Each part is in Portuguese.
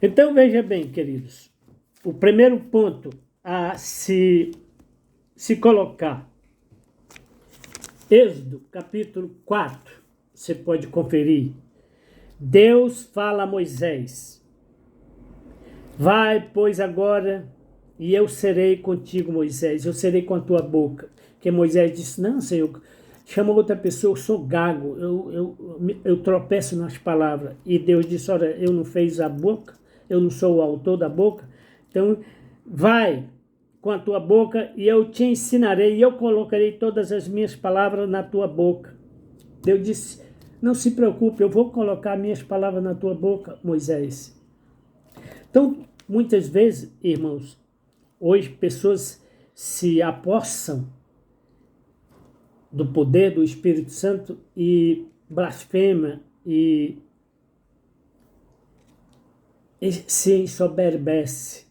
Então, veja bem, queridos, o primeiro ponto a se colocar, Êxodo, capítulo 4, você pode conferir. Deus fala a Moisés: vai, pois, agora, e eu serei contigo, Moisés, eu serei com a tua boca. Que Moisés disse: não, Senhor, chama outra pessoa, eu sou gago, eu tropeço nas palavras. E Deus disse: olha, eu não fiz a boca, eu não sou o autor da boca, então vai com a tua boca e eu te ensinarei, e eu colocarei todas as minhas palavras na tua boca. Deus disse: não se preocupe, eu vou colocar minhas palavras na tua boca, Moisés. Então, muitas vezes, irmãos, hoje pessoas se apossam do poder do Espírito Santo e blasfema e se ensoberbece.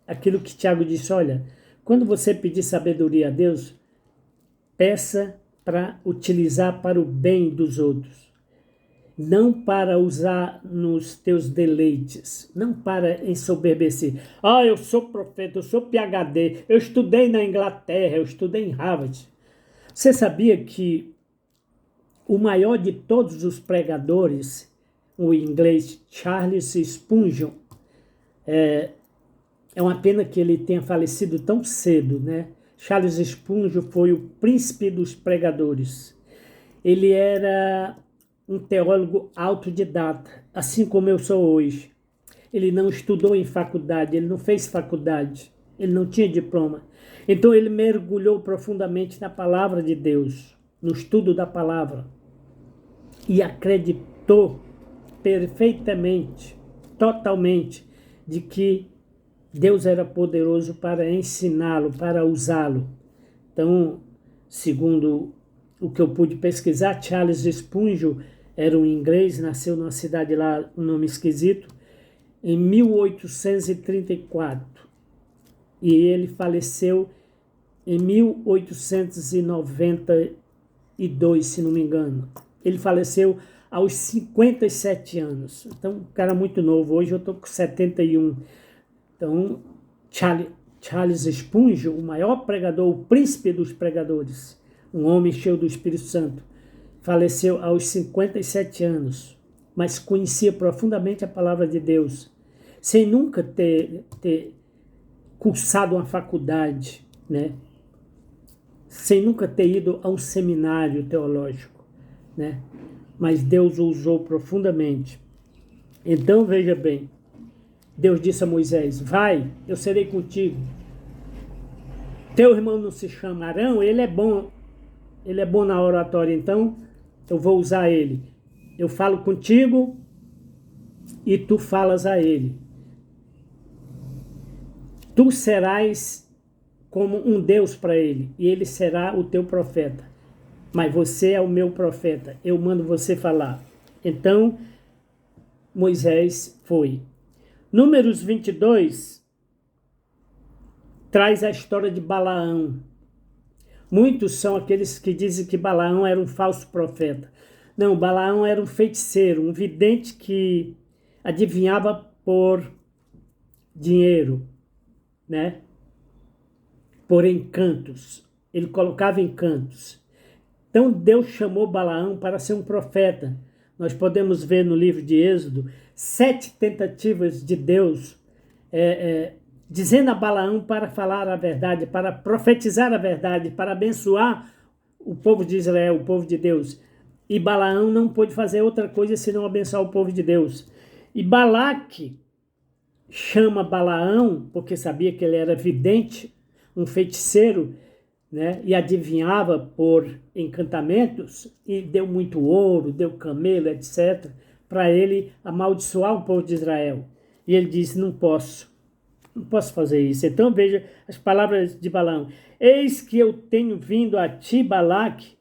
Aquilo que Tiago disse: olha, quando você pedir sabedoria a Deus, peça para utilizar para o bem dos outros, não para usar nos teus deleites, não para ensoberbecer. Eu sou profeta, eu sou PhD, eu estudei na Inglaterra, eu estudei em Harvard. Você sabia que o maior de todos os pregadores, o inglês Charles Spurgeon, é uma pena que ele tenha falecido tão cedo, né? Charles Spurgeon foi o príncipe dos pregadores. Ele era um teólogo autodidata, assim como eu sou hoje. Ele não estudou em faculdade, ele não fez faculdade, ele não tinha diploma. Então ele mergulhou profundamente na palavra de Deus, no estudo da palavra, e acreditou perfeitamente, totalmente, de que Deus era poderoso para ensiná-lo, para usá-lo. Então, segundo o que eu pude pesquisar, Charles Spurgeon era um inglês, nasceu numa cidade lá, um nome esquisito, em 1834. E ele faleceu em 1892, se não me engano. Ele faleceu aos 57 anos. Então, um cara muito novo. Hoje eu estou com 71. Então, Charles Spurgeon, o maior pregador, o príncipe dos pregadores, um homem cheio do Espírito Santo, faleceu aos 57 anos, mas conhecia profundamente a palavra de Deus, sem nunca ter cursado uma faculdade, né? Sem nunca ter ido a um seminário teológico, né? Mas Deus o usou profundamente. Então, veja bem, Deus disse a Moisés: vai, eu serei contigo. Teu irmão não se chama Arão, ele é bom na oratória, então eu vou usar ele. Eu falo contigo e tu falas a ele. Tu serás como um Deus para ele, e ele será o teu profeta. Mas você é o meu profeta, eu mando você falar. Então, Moisés foi. Números 22 traz a história de Balaão. Muitos são aqueles que dizem que Balaão era um falso profeta. Não, Balaão era um feiticeiro, um vidente que adivinhava por dinheiro, né? Por encantos. Ele colocava encantos. Então Deus chamou Balaão para ser um profeta. Nós podemos ver no livro de Êxodo 7 tentativas de Deus dizendo a Balaão para falar a verdade, para profetizar a verdade, para abençoar o povo de Israel, o povo de Deus. E Balaão não pôde fazer outra coisa senão abençoar o povo de Deus. E Balaque chama Balaão, porque sabia que ele era vidente, um feiticeiro, né? E adivinhava por encantamentos, e deu muito ouro, deu camelo, etc., para ele amaldiçoar o povo de Israel. E ele disse: não posso fazer isso. Então veja as palavras de Balaão: eis que eu tenho vindo a ti, Balaque,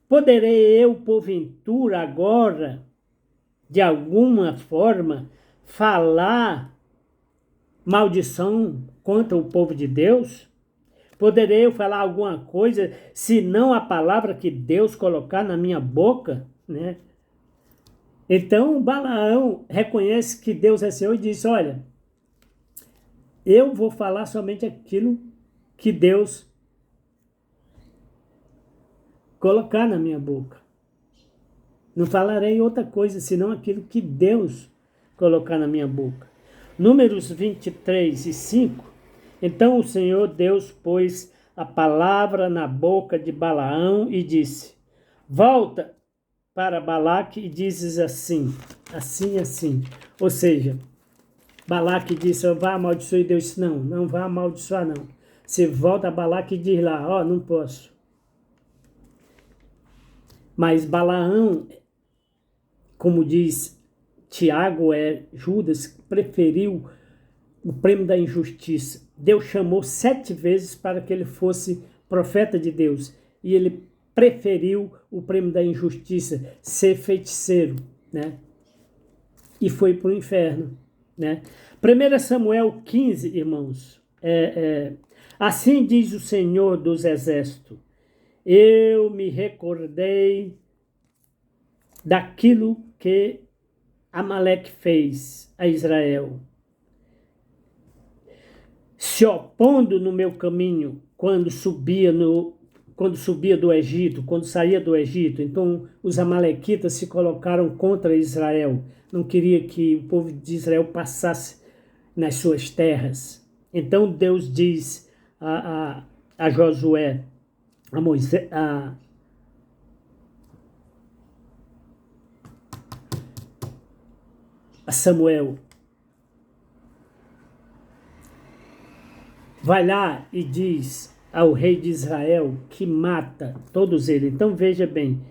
poderei eu, porventura, agora, de alguma forma, falar maldição contra o povo de Deus? Poderei eu falar alguma coisa, se não a palavra que Deus colocar na minha boca, né? Então Balaão reconhece que Deus é Senhor e diz: olha, Eu vou falar somente aquilo que Deus colocar na minha boca. Não falarei outra coisa, senão aquilo que Deus colocar na minha boca. Números 23:5. Então o Senhor Deus pôs a palavra na boca de Balaão e disse: volta para Balaque e dizes assim, assim. Ou seja, Balaque disse: vá amaldiçoar, e Deus disse: não vá amaldiçoar não. Você volta a Balaque e diz lá: não posso. Mas Balaão, como diz Tiago, Judas, preferiu o prêmio da injustiça. Deus chamou 7 vezes para que ele fosse profeta de Deus. E ele preferiu o prêmio da injustiça, ser feiticeiro, né? E foi para o inferno, né? 1 Samuel 15, irmãos. Assim diz o Senhor dos Exércitos: eu me recordei daquilo que Amaleque fez a Israel, se opondo no meu caminho quando subia do Egito, quando saía do Egito. Então os amalequitas se colocaram contra Israel, não queria que o povo de Israel passasse nas suas terras. Então Deus diz a Josué, a Moisés, a Samuel: vai lá e diz ao rei de Israel que mata todos eles. Então veja bem,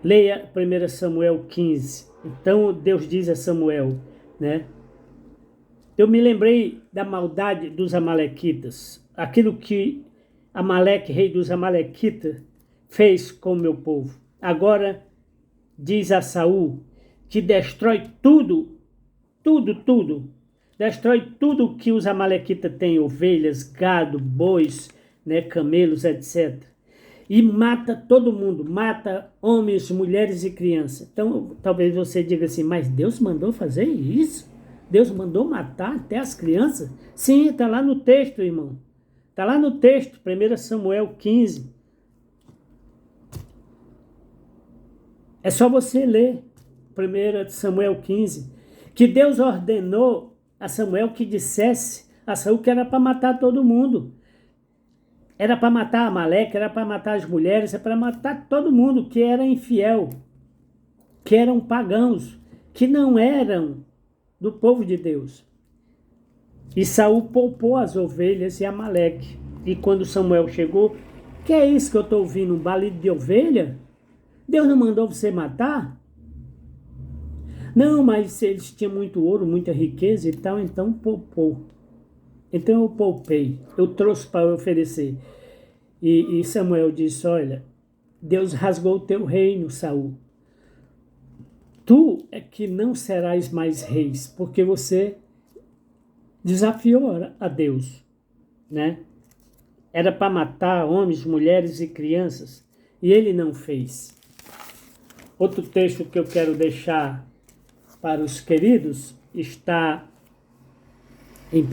leia 1 Samuel 15. Então Deus diz a Samuel, né? Eu me lembrei da maldade dos amalequitas, aquilo que Amaleque, rei dos amalequitas, fez com o meu povo. Agora diz a Saul que destrói tudo, destrói tudo que os amalequitas têm, ovelhas, gado, bois, né, camelos, etc. E mata todo mundo, mata homens, mulheres e crianças. Então, talvez você diga assim, mas Deus mandou fazer isso? Deus mandou matar até as crianças? Sim, está lá no texto, irmão. Está lá no texto, 1 Samuel 15. É só você ler 1 Samuel 15. Que Deus ordenou a Samuel que dissesse a Saul que era para matar todo mundo. Era para matar Amaleque, era para matar as mulheres, era para matar todo mundo que era infiel, que eram pagãos, que não eram do povo de Deus. E Saul poupou as ovelhas e Amaleque. E quando Samuel chegou, que é isso que eu estou ouvindo? Um balido de ovelha? Deus não mandou você matar? Não, mas eles tinham muito ouro, muita riqueza e tal, então poupou. Então eu poupei, eu trouxe para oferecer. E Samuel disse: olha, Deus rasgou o teu reino, Saul. Tu é que não serás mais reis, porque você desafiou a Deus, né? Era para matar homens, mulheres e crianças, e ele não fez. Outro texto que eu quero deixar para os queridos está em 1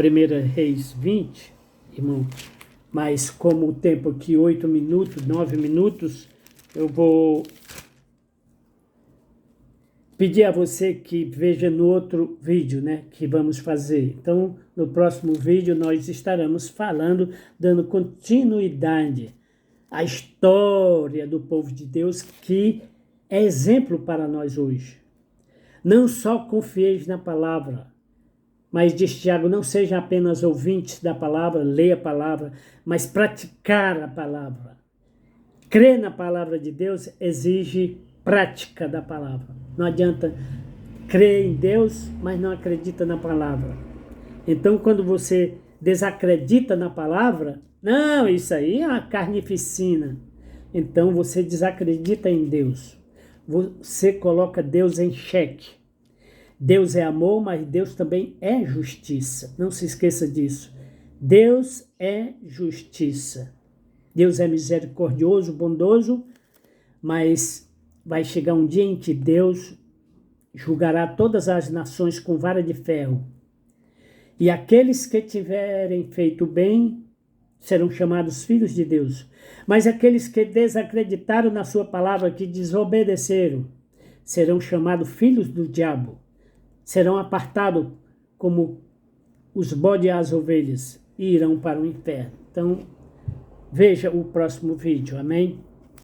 Reis 20, irmão, mas como o tempo aqui, 8 minutos, 9 minutos, eu vou pedir a você que veja no outro vídeo, né, que vamos fazer. Então, no próximo vídeo nós estaremos falando, dando continuidade à história do povo de Deus, que é exemplo para nós hoje. Não só confieis na palavra, mas diz Tiago, não sejam apenas ouvintes da palavra, leia a palavra, mas praticar a palavra. Crer na palavra de Deus exige prática da palavra. Não adianta crer em Deus, mas não acredita na palavra. Então, quando você desacredita na palavra, não, isso aí é uma carnificina. Então, você desacredita em Deus. Você coloca Deus em xeque. Deus é amor, mas Deus também é justiça. Não se esqueça disso. Deus é justiça. Deus é misericordioso, bondoso, mas vai chegar um dia em que Deus julgará todas as nações com vara de ferro. E aqueles que tiverem feito bem serão chamados filhos de Deus. Mas aqueles que desacreditaram na sua palavra, que desobedeceram, serão chamados filhos do diabo. Serão apartados como os bodes e as ovelhas e irão para o inferno. Então, veja o próximo vídeo. Amém?